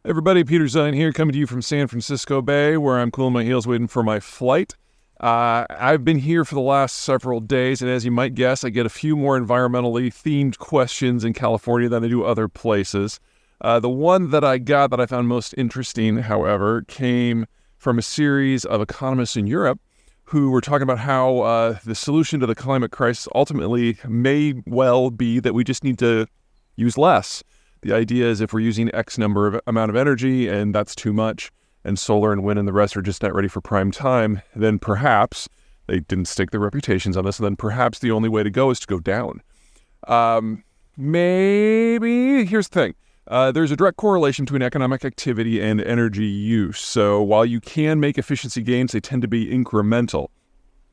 Everybody, Peter Zeihan here, coming to you from San Francisco Bay, where I'm cooling my heels waiting for my flight. I've been here for the last several days, and as you might guess, I get a few more environmentally themed questions in California than I do other places. The one that I got that I found most interesting, however, came from a series of economists in Europe who were talking about how the solution to the climate crisis ultimately may well be that we just need to use less. The idea is if we're using X amount of energy and that's too much, and solar and wind and the rest are just not ready for prime time, then perhaps, they didn't stake their reputations on this, and then perhaps the only way to go is to go down. Maybe, here's the thing. There's a direct correlation between economic activity and energy use. So while you can make efficiency gains, they tend to be incremental.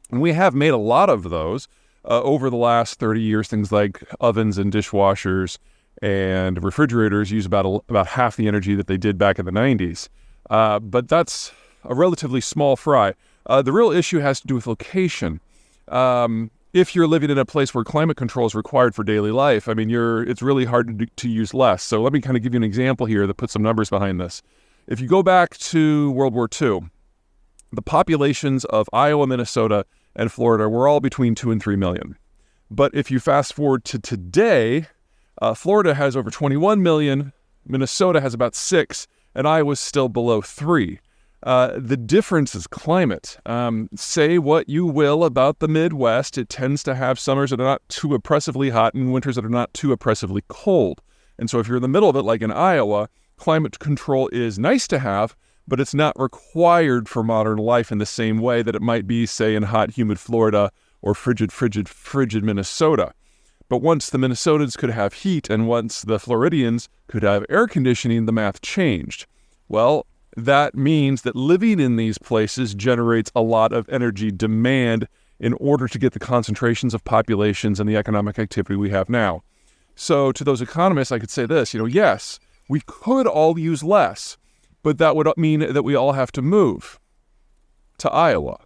And we have made a lot of those over the last 30 years. Things like ovens and dishwashers and refrigerators use about half the energy that they did back in the 90s. But that's a relatively small fry. The real issue has to do with location. If you're living in a place where climate control is required for daily life, it's really hard to use less. So let me kind of give you an example here that puts some numbers behind this. If you go back to World War II, the populations of Iowa, Minnesota, and Florida were all between 2 and 3 million. But if you fast forward to today, Florida has over 21 million, Minnesota has about 6, and Iowa's still below 3. The difference is climate. Say what you will about the Midwest, it tends to have summers that are not too oppressively hot and winters that are not too oppressively cold. And so if you're in the middle of it, like in Iowa, climate control is nice to have, but it's not required for modern life in the same way that it might be, say, in hot, humid Florida or frigid Minnesota. But once the Minnesotans could have heat and once the Floridians could have air conditioning, the math changed. Well, that means that living in these places generates a lot of energy demand in order to get the concentrations of populations and the economic activity we have now. So to those economists, I could say this, yes, we could all use less, but that would mean that we all have to move to Iowa.